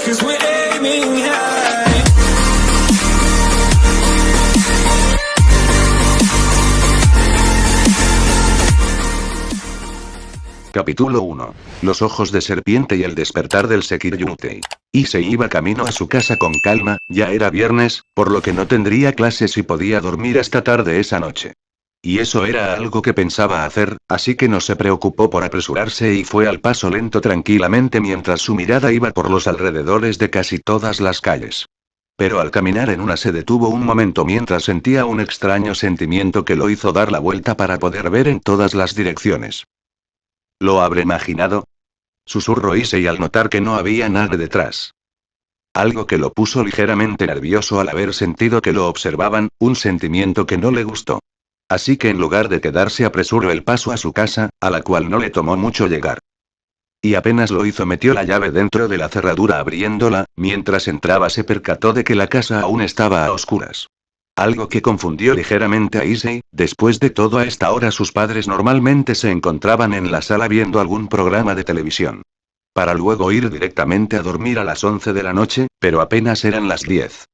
'cause we're aiming high. Capítulo 1. Los ojos de serpiente y el despertar del Sekiryutei. Issei iba camino a su casa con calma, ya era viernes, por lo que no tendría clases y podía dormir hasta tarde esa noche. Y eso era algo que pensaba hacer, así que no se preocupó por apresurarse y fue al paso lento tranquilamente mientras su mirada iba por los alrededores de casi todas las calles. Pero al caminar en una se detuvo un momento mientras sentía un extraño sentimiento que lo hizo dar la vuelta para poder ver en todas las direcciones. ¿Lo habré imaginado? Susurró Issei al notar que no había nadie detrás. Algo que lo puso ligeramente nervioso al haber sentido que lo observaban, un sentimiento que no le gustó. Así que en lugar de quedarse apresuró el paso a su casa, a la cual no le tomó mucho llegar. Y apenas lo hizo metió la llave dentro de la cerradura abriéndola, mientras entraba se percató de que la casa aún estaba a oscuras. Algo que confundió ligeramente a Issei, después de todo a esta hora sus padres normalmente se encontraban en la sala viendo algún programa de televisión. Para luego ir directamente a dormir a las 11 de la noche, pero apenas eran las 10.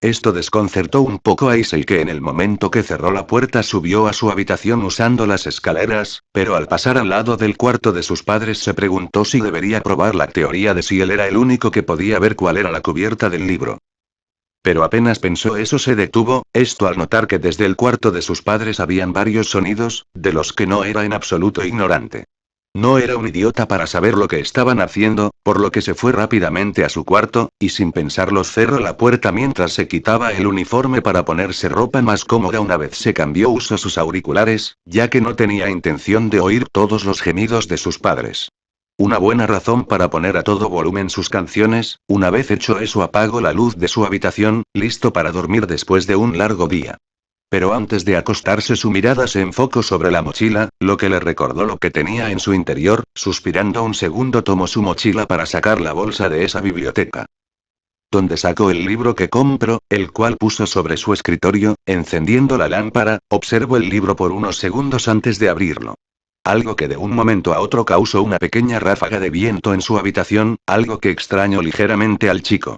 Esto desconcertó un poco a Issei que en el momento que cerró la puerta subió a su habitación usando las escaleras, pero al pasar al lado del cuarto de sus padres se preguntó si debería probar la teoría de si él era el único que podía ver cuál era la cubierta del libro. Pero apenas pensó eso se detuvo, esto al notar que desde el cuarto de sus padres habían varios sonidos, de los que no era en absoluto ignorante. No era un idiota para saber lo que estaban haciendo, por lo que se fue rápidamente a su cuarto, y sin pensarlo cerró la puerta mientras se quitaba el uniforme para ponerse ropa más cómoda una vez se cambió usó sus auriculares, ya que no tenía intención de oír todos los gemidos de sus padres. Una buena razón para poner a todo volumen sus canciones, una vez hecho eso apagó la luz de su habitación, listo para dormir después de un largo día. Pero antes de acostarse su mirada se enfocó sobre la mochila, lo que le recordó lo que tenía en su interior, suspirando un segundo tomó su mochila para sacar la bolsa de esa biblioteca. Donde sacó el libro que compró, el cual puso sobre su escritorio, encendiendo la lámpara, observó el libro por unos segundos antes de abrirlo. Algo que de un momento a otro causó una pequeña ráfaga de viento en su habitación, algo que extrañó ligeramente al chico.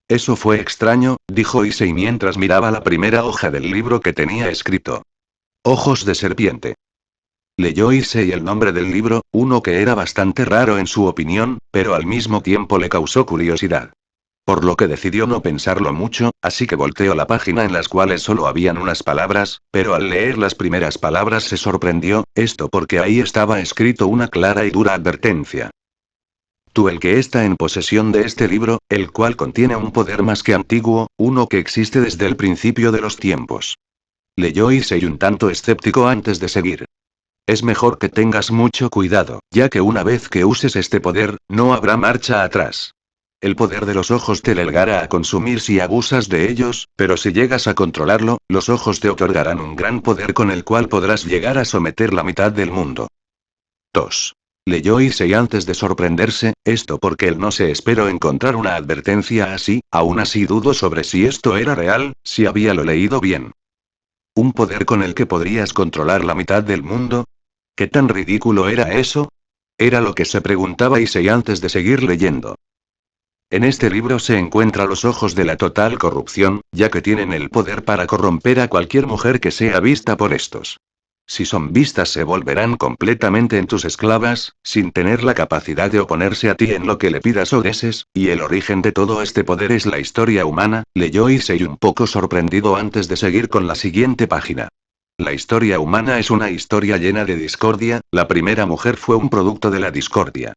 Eso fue extraño, dijo Issei mientras miraba la primera hoja del libro que tenía escrito. Ojos de serpiente. Leyó Issei el nombre del libro, uno que era bastante raro en su opinión, pero al mismo tiempo le causó curiosidad. Por lo que decidió no pensarlo mucho, así que volteó la página en las cuales solo habían unas palabras, pero al leer las primeras palabras se sorprendió, esto porque ahí estaba escrito una clara y dura advertencia. Tú el que está en posesión de este libro, el cual contiene un poder más que antiguo, uno que existe desde el principio de los tiempos. Leyó Issei un tanto escéptico antes de seguir. Es mejor que tengas mucho cuidado, ya que una vez que uses este poder, no habrá marcha atrás. El poder de los ojos te llegará a consumir si abusas de ellos, pero si llegas a controlarlo, los ojos te otorgarán un gran poder con el cual podrás llegar a someter la mitad del mundo. 2. Leyó Issei antes de sorprenderse, esto porque él no se esperó encontrar una advertencia así, aún así dudó sobre si esto era real, si había lo leído bien. ¿Un poder con el que podrías controlar la mitad del mundo? ¿Qué tan ridículo era eso? Era lo que se preguntaba Issei antes de seguir leyendo. En este libro se encuentran los ojos de la total corrupción, ya que tienen el poder para corromper a cualquier mujer que sea vista por estos. Si son vistas se volverán completamente en tus esclavas, sin tener la capacidad de oponerse a ti en lo que le pidas o desees, y el origen de todo este poder es la historia humana, leyó Issei un poco sorprendido antes de seguir con la siguiente página. La historia humana es una historia llena de discordia, la primera mujer fue un producto de la discordia.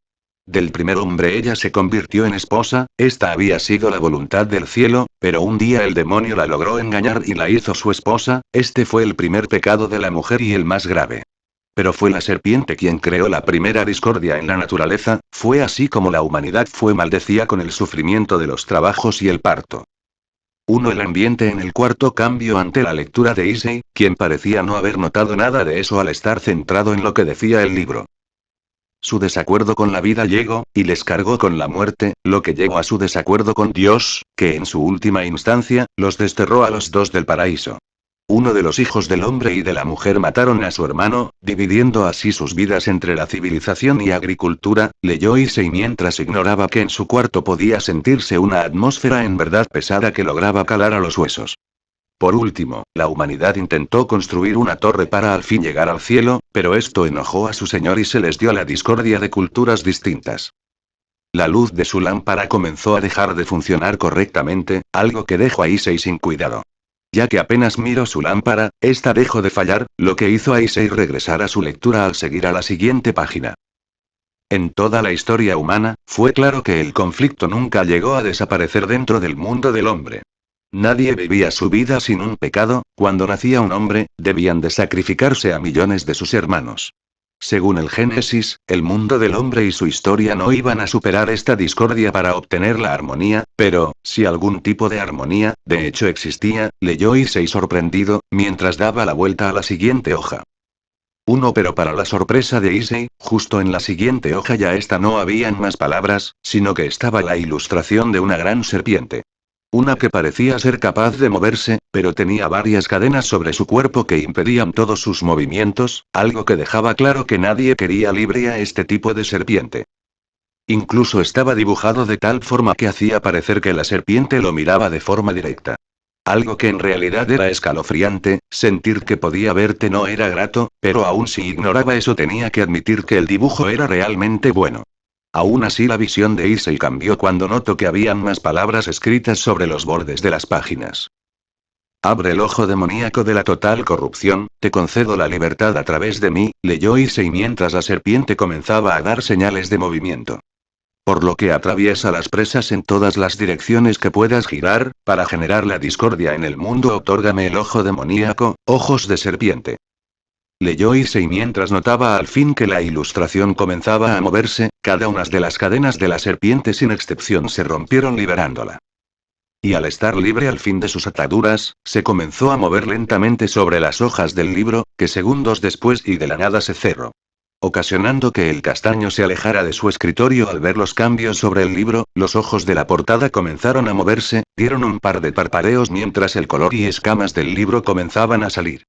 Del primer hombre ella se convirtió en esposa, esta había sido la voluntad del cielo, pero un día el demonio la logró engañar y la hizo su esposa, este fue el primer pecado de la mujer y el más grave. Pero fue la serpiente quien creó la primera discordia en la naturaleza, fue así como la humanidad fue maldecida con el sufrimiento de los trabajos y el parto. 1. El ambiente en el cuarto cambió ante la lectura de Issei, quien parecía no haber notado nada de eso al estar centrado en lo que decía el libro. Su desacuerdo con la vida llegó, y les cargó con la muerte, lo que llegó a su desacuerdo con Dios, que en su última instancia, los desterró a los dos del paraíso. Uno de los hijos del hombre y de la mujer mataron a su hermano, dividiendo así sus vidas entre la civilización y agricultura, leyó Issei mientras ignoraba que en su cuarto podía sentirse una atmósfera en verdad pesada que lograba calar a los huesos. Por último, la humanidad intentó construir una torre para al fin llegar al cielo, pero esto enojó a su señor y se les dio la discordia de culturas distintas. La luz de su lámpara comenzó a dejar de funcionar correctamente, algo que dejó a Issei sin cuidado. Ya que apenas miró su lámpara, esta dejó de fallar, lo que hizo a Issei regresar a su lectura al seguir a la siguiente página. En toda la historia humana, fue claro que el conflicto nunca llegó a desaparecer dentro del mundo del hombre. Nadie vivía su vida sin un pecado, cuando nacía un hombre, debían de sacrificarse a millones de sus hermanos. Según el Génesis, el mundo del hombre y su historia no iban a superar esta discordia para obtener la armonía, pero, si algún tipo de armonía, de hecho existía, leyó Issei sorprendido, mientras daba la vuelta a la siguiente hoja. Pero para la sorpresa de Issei, justo en la siguiente hoja ya no habían más palabras, sino que estaba la ilustración de una gran serpiente. Una que parecía ser capaz de moverse, pero tenía varias cadenas sobre su cuerpo que impedían todos sus movimientos, algo que dejaba claro que nadie quería libre a este tipo de serpiente. Incluso estaba dibujado de tal forma que hacía parecer que la serpiente lo miraba de forma directa. Algo que en realidad era escalofriante, sentir que podía verte no era grato, pero aún si ignoraba eso tenía que admitir que el dibujo era realmente bueno. Aún así la visión de Issei cambió cuando notó que habían más palabras escritas sobre los bordes de las páginas. Abre el ojo demoníaco de la total corrupción, te concedo la libertad a través de mí, leyó Issei mientras la serpiente comenzaba a dar señales de movimiento. Por lo que atraviesa las presas en todas las direcciones que puedas girar, para generar la discordia en el mundo otórgame el ojo demoníaco, ojos de serpiente. Leyó Issei mientras notaba al fin que la ilustración comenzaba a moverse, cada una de las cadenas de la serpiente sin excepción se rompieron liberándola. Y al estar libre al fin de sus ataduras, se comenzó a mover lentamente sobre las hojas del libro, que segundos después y de la nada se cerró. Ocasionando que el castaño se alejara de su escritorio al ver los cambios sobre el libro, los ojos de la portada comenzaron a moverse, dieron un par de parpadeos mientras el color y escamas del libro comenzaban a salir.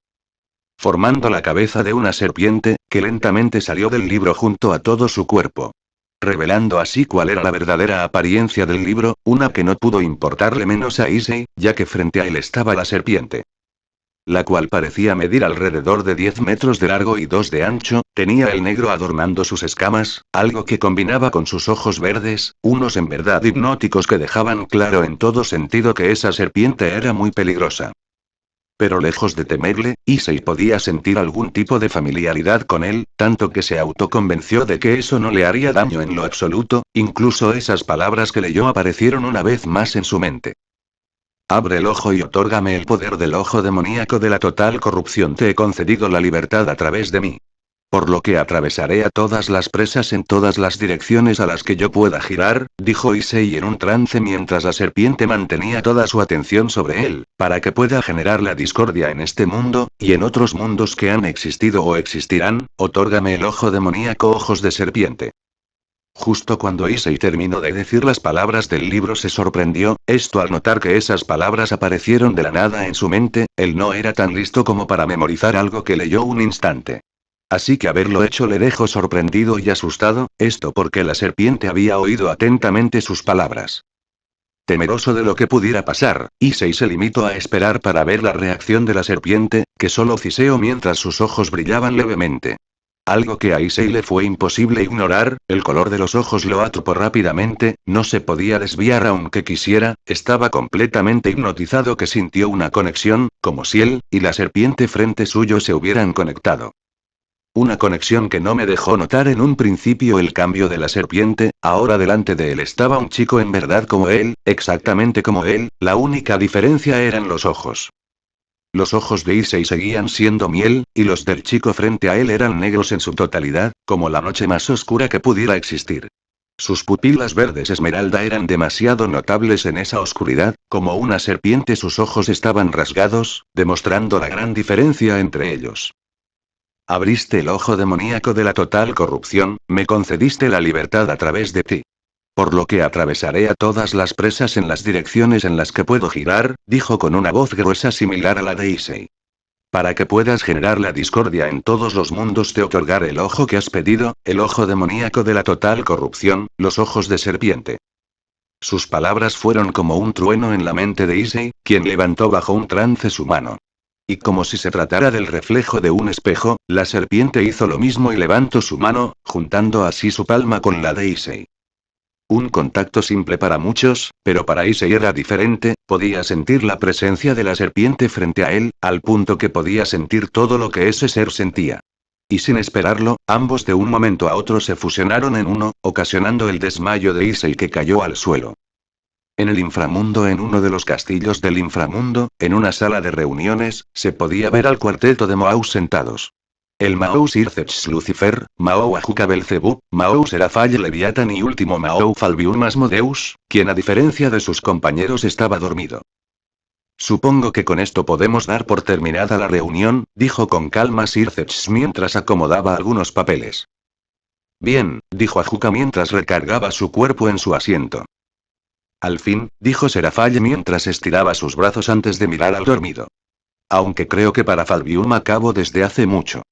Formando la cabeza de una serpiente, que lentamente salió del libro junto a todo su cuerpo. Revelando así cuál era la verdadera apariencia del libro, una que no pudo importarle menos a Issei, ya que frente a él estaba la serpiente. La cual parecía medir alrededor de 10 metros de largo y 2 de ancho, tenía el negro adornando sus escamas, algo que combinaba con sus ojos verdes, unos en verdad hipnóticos que dejaban claro en todo sentido que esa serpiente era muy peligrosa. Pero lejos de temerle, Issei podía sentir algún tipo de familiaridad con él, tanto que se autoconvenció de que eso no le haría daño en lo absoluto, incluso esas palabras que leyó aparecieron una vez más en su mente. Abre el ojo y otórgame el poder del ojo demoníaco de la total corrupción. Te he concedido la libertad a través de mí. Por lo que atravesaré a todas las presas en todas las direcciones a las que yo pueda girar, dijo Issei en un trance mientras la serpiente mantenía toda su atención sobre él, para que pueda generar la discordia en este mundo, y en otros mundos que han existido o existirán, otórgame el ojo demoníaco ojos de serpiente. Justo cuando Issei terminó de decir las palabras del libro se sorprendió, esto al notar que esas palabras aparecieron de la nada en su mente, él no era tan listo como para memorizar algo que leyó un instante. Así que haberlo hecho le dejó sorprendido y asustado, esto porque la serpiente había oído atentamente sus palabras. Temeroso de lo que pudiera pasar, Issei se limitó a esperar para ver la reacción de la serpiente, que solo ciseó mientras sus ojos brillaban levemente. Algo que a Issei le fue imposible ignorar, el color de los ojos lo atrapó rápidamente, no se podía desviar aunque quisiera, estaba completamente hipnotizado que sintió una conexión, como si él y la serpiente frente suyo se hubieran conectado. Una conexión que no me dejó notar en un principio el cambio de la serpiente, ahora delante de él estaba un chico en verdad como él, exactamente como él, la única diferencia eran los ojos. Los ojos de Issei seguían siendo miel, y los del chico frente a él eran negros en su totalidad, como la noche más oscura que pudiera existir. Sus pupilas verdes esmeralda eran demasiado notables en esa oscuridad, como una serpiente sus ojos estaban rasgados, demostrando la gran diferencia entre ellos. Abriste el ojo demoníaco de la total corrupción, me concediste la libertad a través de ti. Por lo que atravesaré a todas las presas en las direcciones en las que puedo girar, dijo con una voz gruesa similar a la de Issei. Para que puedas generar la discordia en todos los mundos te otorgaré el ojo que has pedido, el ojo demoníaco de la total corrupción, los ojos de serpiente. Sus palabras fueron como un trueno en la mente de Issei, quien levantó bajo un trance su mano. Y como si se tratara del reflejo de un espejo, la serpiente hizo lo mismo y levantó su mano, juntando así su palma con la de Issei. Un contacto simple para muchos, pero para Issei era diferente, podía sentir la presencia de la serpiente frente a él, al punto que podía sentir todo lo que ese ser sentía. Y sin esperarlo, ambos de un momento a otro se fusionaron en uno, ocasionando el desmayo de Issei que cayó al suelo. En el inframundo, en uno de los castillos del inframundo, en una sala de reuniones, se podía ver al cuarteto de Maous sentados. El Maous Irceps Lucifer, Mao Ajuka Belzebub, Maous Serafall Leviathan y último Mao Falbium Asmodeus, quien a diferencia de sus compañeros estaba dormido. Supongo que con esto podemos dar por terminada la reunión, dijo con calma Sirceps mientras acomodaba algunos papeles. Bien, dijo Ajuka mientras recargaba su cuerpo en su asiento. Al fin, dijo Serafall mientras estiraba sus brazos antes de mirar al dormido. Aunque creo que para Falbium acabo desde hace mucho.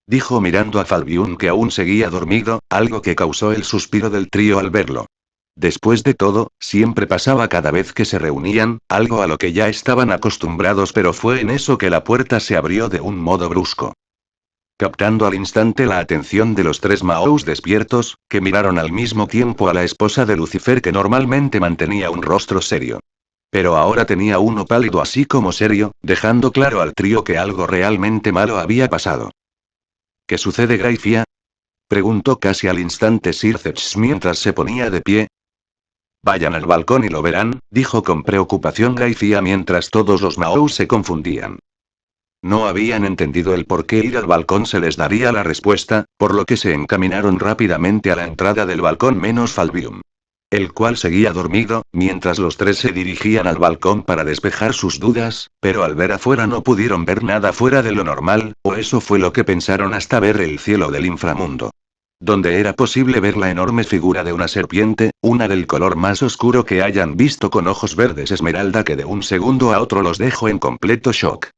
Dijo mirando a Falbium que aún seguía dormido, algo que causó el suspiro del trío al verlo. Después de todo, siempre pasaba cada vez que se reunían, algo a lo que ya estaban acostumbrados, pero fue en eso que la puerta se abrió de un modo brusco. Captando al instante la atención de los tres Maous despiertos, que miraron al mismo tiempo a la esposa de Lucifer que normalmente mantenía un rostro serio. Pero ahora tenía uno pálido así como serio, dejando claro al trío que algo realmente malo había pasado. ¿Qué sucede, Graifia? Preguntó casi al instante Sirceps mientras se ponía de pie. Vayan al balcón y lo verán, dijo con preocupación Graifia mientras todos los Maous se confundían. No habían entendido el por qué ir al balcón se les daría la respuesta, por lo que se encaminaron rápidamente a la entrada del balcón menos Falbium. El cual seguía dormido, mientras los tres se dirigían al balcón para despejar sus dudas, pero al ver afuera no pudieron ver nada fuera de lo normal, o eso fue lo que pensaron hasta ver el cielo del inframundo. Donde era posible ver la enorme figura de una serpiente, una del color más oscuro que hayan visto con ojos verdes esmeralda que de un segundo a otro los dejó en completo shock.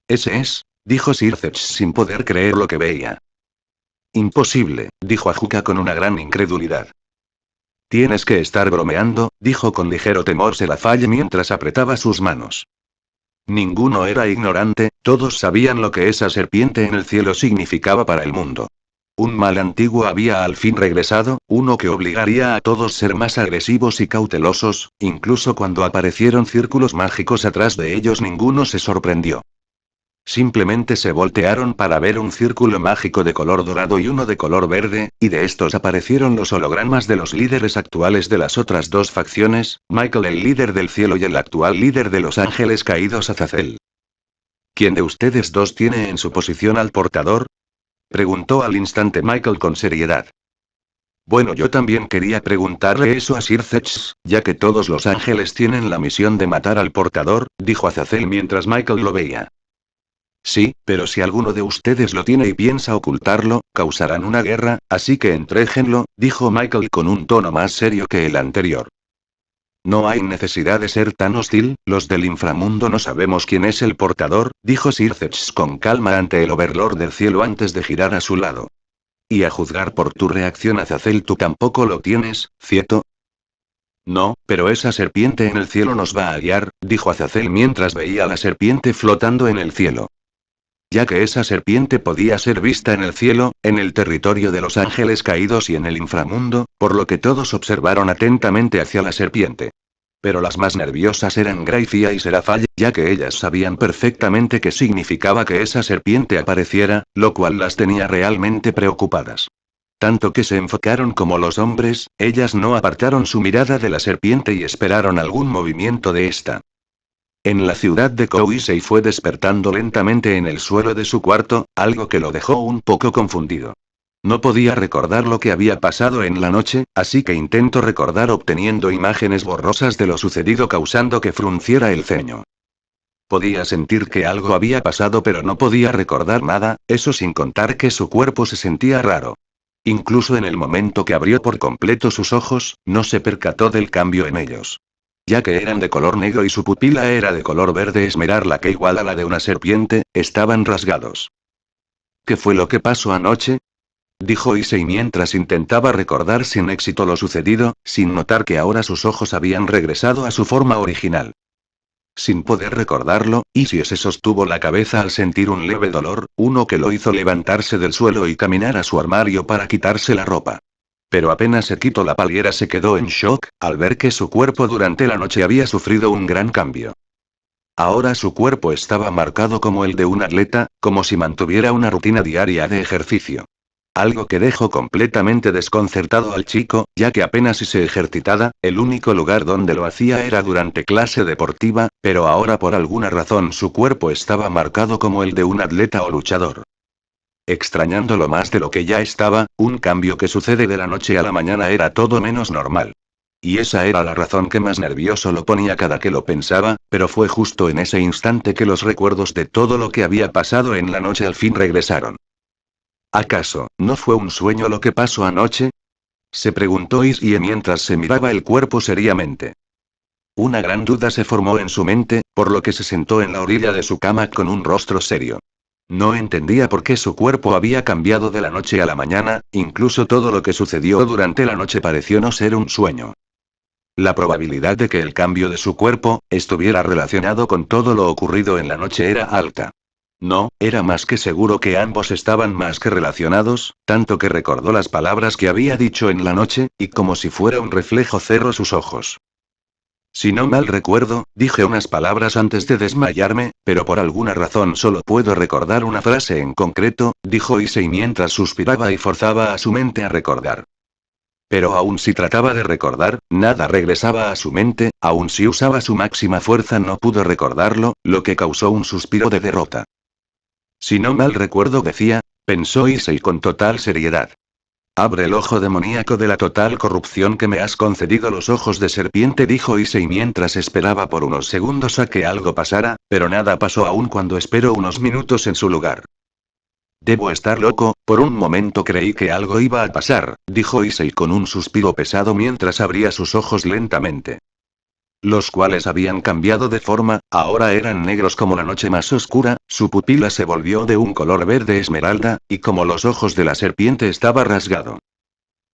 Ese es, dijo Sirceps sin poder creer lo que veía. Imposible, dijo Ajuka con una gran incredulidad. Tienes que estar bromeando, dijo con ligero temor Serafall mientras apretaba sus manos. Ninguno era ignorante, todos sabían lo que esa serpiente en el cielo significaba para el mundo. Un mal antiguo había al fin regresado, uno que obligaría a todos ser más agresivos y cautelosos, incluso cuando aparecieron círculos mágicos atrás de ellos ninguno se sorprendió. Simplemente se voltearon para ver un círculo mágico de color dorado y uno de color verde, y de estos aparecieron los hologramas de los líderes actuales de las otras dos facciones, Michael el líder del cielo y el actual líder de los ángeles caídos Azazel. ¿Quién de ustedes dos tiene en su posición al portador? Preguntó al instante Michael con seriedad. Bueno, yo también quería preguntarle eso a Sirceps, ya que todos los ángeles tienen la misión de matar al portador, dijo Azazel mientras Michael lo veía. Sí, pero si alguno de ustedes lo tiene y piensa ocultarlo, causarán una guerra, así que entréjenlo, dijo Michael con un tono más serio que el anterior. No hay necesidad de ser tan hostil, los del inframundo no sabemos quién es el portador, dijo Sirceps con calma ante el Overlord del cielo antes de girar a su lado. Y a juzgar por tu reacción Azazel tú tampoco lo tienes, ¿cierto? No, pero esa serpiente en el cielo nos va a guiar, dijo Azazel mientras veía a la serpiente flotando en el cielo. Ya que esa serpiente podía ser vista en el cielo, en el territorio de los ángeles caídos y en el inframundo, por lo que todos observaron atentamente hacia la serpiente. Pero las más nerviosas eran Graifia y Serafall, ya que ellas sabían perfectamente qué significaba que esa serpiente apareciera, lo cual las tenía realmente preocupadas. Tanto que se enfocaron como los hombres, ellas no apartaron su mirada de la serpiente y esperaron algún movimiento de esta. En la ciudad de Kousei fue despertando lentamente en el suelo de su cuarto, algo que lo dejó un poco confundido. No podía recordar lo que había pasado en la noche, así que intentó recordar obteniendo imágenes borrosas de lo sucedido causando que frunciera el ceño. Podía sentir que algo había pasado pero no podía recordar nada, eso sin contar que su cuerpo se sentía raro. Incluso en el momento que abrió por completo sus ojos, no se percató del cambio en ellos. ya que eran de color negro y su pupila era de color verde esmeralda que igual a la de una serpiente, estaban rasgados. ¿Qué fue lo que pasó anoche?, dijo Issei mientras intentaba recordar sin éxito lo sucedido, sin notar que ahora sus ojos habían regresado a su forma original. Sin poder recordarlo, Issei se sostuvo la cabeza al sentir un leve dolor, uno que lo hizo levantarse del suelo y caminar a su armario para quitarse la ropa. Pero apenas se quitó la paliera se quedó en shock, al ver que su cuerpo durante la noche había sufrido un gran cambio. Ahora su cuerpo estaba marcado como el de un atleta, como si mantuviera una rutina diaria de ejercicio. Algo que dejó completamente desconcertado al chico, ya que apenas si se ejercitaba, el único lugar donde lo hacía era durante clase deportiva, pero ahora por alguna razón su cuerpo estaba marcado como el de un atleta o luchador. Extrañándolo más de lo que ya estaba, un cambio que sucede de la noche a la mañana era todo menos normal. Y esa era la razón que más nervioso lo ponía cada que lo pensaba, pero fue justo en ese instante que los recuerdos de todo lo que había pasado en la noche al fin regresaron. ¿Acaso, no fue un sueño lo que pasó anoche?, se preguntó Issei mientras se miraba el cuerpo seriamente. Una gran duda se formó en su mente, por lo que se sentó en la orilla de su cama con un rostro serio. No entendía por qué su cuerpo había cambiado de la noche a la mañana, incluso todo lo que sucedió durante la noche pareció no ser un sueño. La probabilidad de que el cambio de su cuerpo estuviera relacionado con todo lo ocurrido en la noche era alta. No, era más que seguro que ambos estaban más que relacionados, tanto que recordó las palabras que había dicho en la noche, y como si fuera un reflejo cerró sus ojos. Si no mal recuerdo, dije unas palabras antes de desmayarme, pero por alguna razón solo puedo recordar una frase en concreto, dijo Issei mientras suspiraba y forzaba a su mente a recordar. Pero aun si trataba de recordar, nada regresaba a su mente, aun si usaba su máxima fuerza no pudo recordarlo, lo que causó un suspiro de derrota. Si no mal recuerdo decía, pensó Issei con total seriedad. Abre el ojo demoníaco de la total corrupción que me has concedido los ojos de serpiente, dijo Issei mientras esperaba por unos segundos a que algo pasara, pero nada pasó aún cuando esperó unos minutos en su lugar. Debo estar loco, por un momento creí que algo iba a pasar, dijo Issei con un suspiro pesado mientras abría sus ojos lentamente. Los cuales habían cambiado de forma, ahora eran negros como la noche más oscura, su pupila se volvió de un color verde esmeralda, y como los ojos de la serpiente estaba rasgado.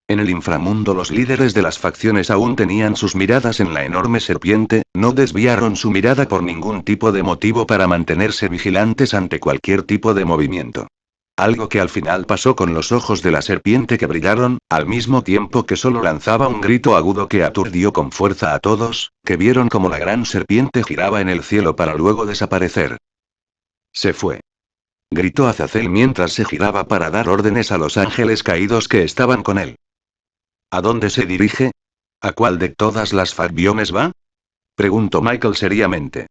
En el inframundo los líderes de las facciones aún tenían sus miradas en la enorme serpiente, no desviaron su mirada por ningún tipo de motivo para mantenerse vigilantes ante cualquier tipo de movimiento. Algo que al final pasó con los ojos de la serpiente que brillaron, al mismo tiempo que solo lanzaba un grito agudo que aturdió con fuerza a todos, que vieron como la gran serpiente giraba en el cielo para luego desaparecer. Se fue. Gritó Azazel mientras se giraba para dar órdenes a los ángeles caídos que estaban con él. ¿A dónde se dirige? ¿A cuál de todas las facciones va?, preguntó Michael seriamente.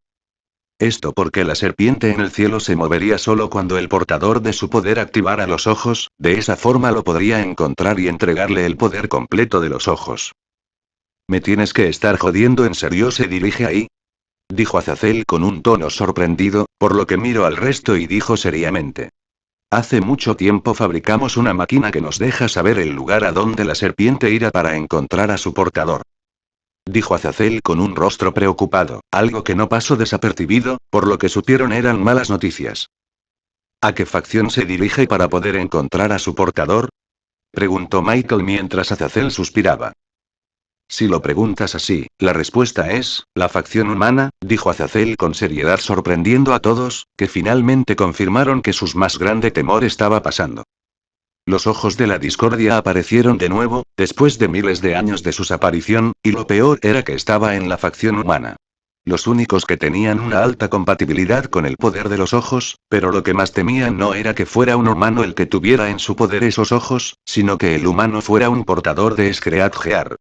Esto porque la serpiente en el cielo se movería solo cuando el portador de su poder activara los ojos, de esa forma lo podría encontrar y entregarle el poder completo de los ojos. ¿Me tienes que estar jodiendo en serio? ¿Se dirige ahí?, dijo Azazel con un tono sorprendido, por lo que miró al resto y dijo seriamente. Hace mucho tiempo fabricamos una máquina que nos deja saber el lugar a donde la serpiente irá para encontrar a su portador. Dijo Azazel con un rostro preocupado, algo que no pasó desapercibido, por lo que supieron eran malas noticias. ¿A qué facción se dirige para poder encontrar a su portador?, preguntó Michael mientras Azazel suspiraba. Si lo preguntas así, la respuesta es, la facción humana, dijo Azazel con seriedad sorprendiendo a todos, que finalmente confirmaron que su más grande temor estaba pasando. Los ojos de la discordia aparecieron de nuevo, después de miles de años de su aparición, y lo peor era que estaba en la facción humana. Los únicos que tenían una alta compatibilidad con el poder de los ojos, pero lo que más temían no era que fuera un humano el que tuviera en su poder esos ojos, sino que el humano fuera un portador de Skreadgear.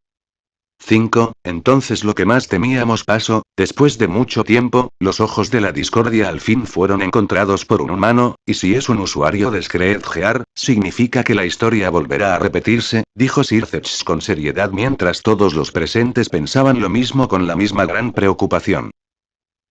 5. Entonces lo que más temíamos pasó, después de mucho tiempo, los ojos de la discordia al fin fueron encontrados por un humano, y si es un usuario de Skreadgear, significa que la historia volverá a repetirse, dijo Sir Zetch con seriedad mientras todos los presentes pensaban lo mismo con la misma gran preocupación.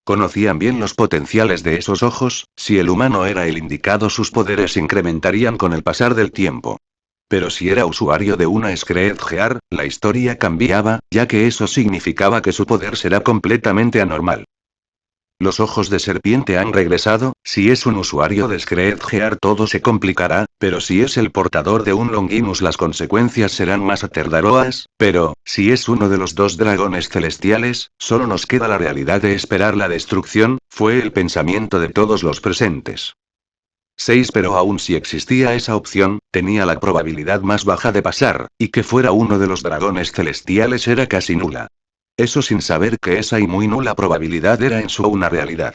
Conocían bien los potenciales de esos ojos, si el humano era el indicado sus poderes incrementarían con el pasar del tiempo. Pero si era usuario de una Screedgear, la historia cambiaba, ya que eso significaba que su poder será completamente anormal. Los ojos de serpiente han regresado. Si es un usuario de Screedgear todo se complicará, pero si es el portador de un Longinus las consecuencias serán más aterradoras, pero, si es uno de los dos dragones celestiales, solo nos queda la realidad de esperar la destrucción, fue el pensamiento de todos los presentes. 6 Pero aun si existía esa opción, tenía la probabilidad más baja de pasar, y que fuera uno de los dragones celestiales era casi nula. Eso sin saber que esa y muy nula probabilidad era en su una realidad.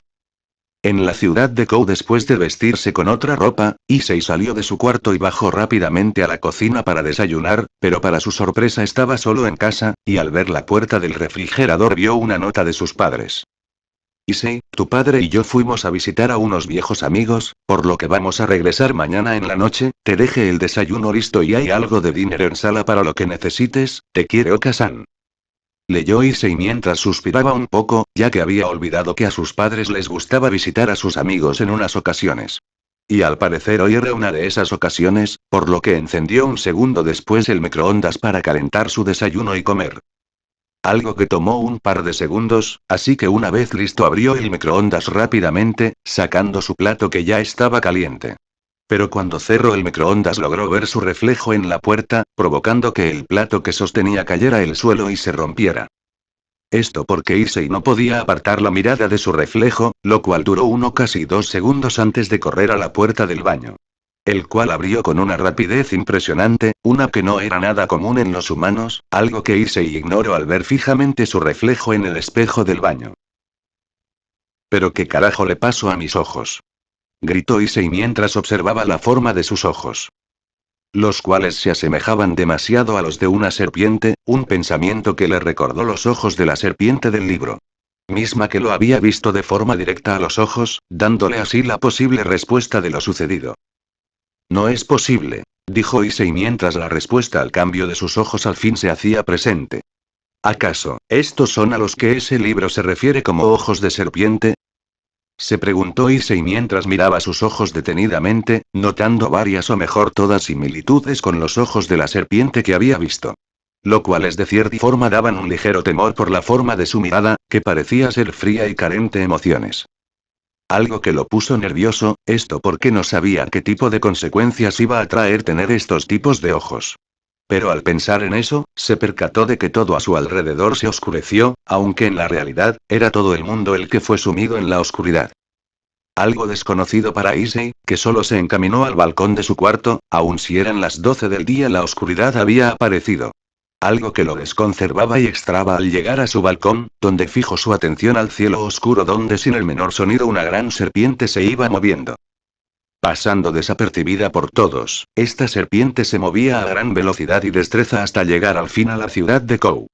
En la ciudad de Kou después de vestirse con otra ropa, Issei salió de su cuarto y bajó rápidamente a la cocina para desayunar, pero para su sorpresa estaba solo en casa, y al ver la puerta del refrigerador vio una nota de sus padres. Issei, tu padre y yo fuimos a visitar a unos viejos amigos, por lo que vamos a regresar mañana en la noche, te deje el desayuno listo y hay algo de dinero en sala para lo que necesites, te quiere Oka-san. Leyó Issei mientras suspiraba un poco, ya que había olvidado que a sus padres les gustaba visitar a sus amigos en unas ocasiones. Y al parecer hoy era una de esas ocasiones, por lo que encendió un segundo después el microondas para calentar su desayuno y comer. Algo que tomó un par de segundos, así que una vez listo abrió el microondas rápidamente, sacando su plato que ya estaba caliente. Pero cuando cerró el microondas logró ver su reflejo en la puerta, provocando que el plato que sostenía cayera al suelo y se rompiera. Esto porque Issei no podía apartar la mirada de su reflejo, lo cual duró casi 2 segundos antes de correr a la puerta del baño. El cual abrió con una rapidez impresionante, una que no era nada común en los humanos, algo que Issei ignoró al ver fijamente su reflejo en el espejo del baño. ¿Pero qué carajo le pasó a mis ojos?, gritó Issei mientras observaba la forma de sus ojos. Los cuales se asemejaban demasiado a los de una serpiente, un pensamiento que le recordó los ojos de la serpiente del libro. Misma que lo había visto de forma directa a los ojos, dándole así la posible respuesta de lo sucedido. No es posible, dijo Issei mientras la respuesta al cambio de sus ojos al fin se hacía presente. ¿Acaso, estos son a los que ese libro se refiere como ojos de serpiente? Se preguntó Issei mientras miraba sus ojos detenidamente, notando varias o mejor todas similitudes con los ojos de la serpiente que había visto. Lo cual de cierta forma daban un ligero temor por la forma de su mirada, que parecía ser fría y carente de emociones. Algo que lo puso nervioso, esto porque no sabía qué tipo de consecuencias iba a traer tener estos tipos de ojos. Pero al pensar en eso, se percató de que todo a su alrededor se oscureció, aunque en la realidad, era todo el mundo el que fue sumido en la oscuridad. Algo desconocido para Issei, que solo se encaminó al balcón de su cuarto, aun si eran las 12 del día la oscuridad había aparecido. Algo que lo desconcertaba y extrañaba al llegar a su balcón, donde fijó su atención al cielo oscuro donde sin el menor sonido una gran serpiente se iba moviendo. Pasando desapercibida por todos, esta serpiente se movía a gran velocidad y destreza hasta llegar al fin a la ciudad de Kou.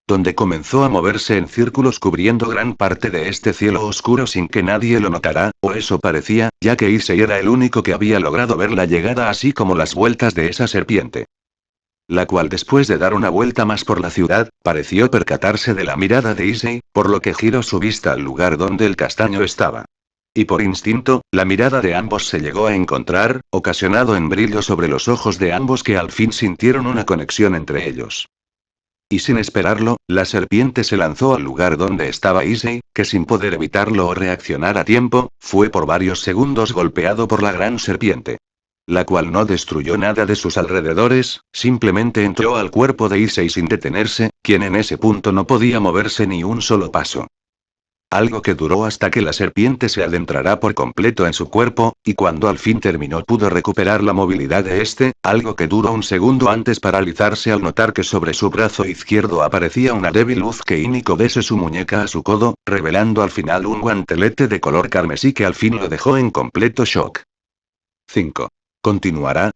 Donde comenzó a moverse en círculos cubriendo gran parte de este cielo oscuro sin que nadie lo notara, o eso parecía, ya que Issei era el único que había logrado ver la llegada así como las vueltas de esa serpiente. La cual después de dar una vuelta más por la ciudad, pareció percatarse de la mirada de Issei, por lo que giró su vista al lugar donde el castaño estaba. Y por instinto, la mirada de ambos se llegó a encontrar, ocasionado en brillo sobre los ojos de ambos que al fin sintieron una conexión entre ellos. Y sin esperarlo, la serpiente se lanzó al lugar donde estaba Issei, que sin poder evitarlo o reaccionar a tiempo, fue por varios segundos golpeado por la gran serpiente. La cual no destruyó nada de sus alrededores, simplemente entró al cuerpo de Issei sin detenerse, quien en ese punto no podía moverse ni un solo paso. Algo que duró hasta que la serpiente se adentrará por completo en su cuerpo, y cuando al fin terminó pudo recuperar la movilidad de este, algo que duró un segundo antes paralizarse al notar que sobre su brazo izquierdo aparecía una débil luz que indicó desde su muñeca a su codo, revelando al final un guantelete de color carmesí que al fin lo dejó en completo shock. 5. Continuará.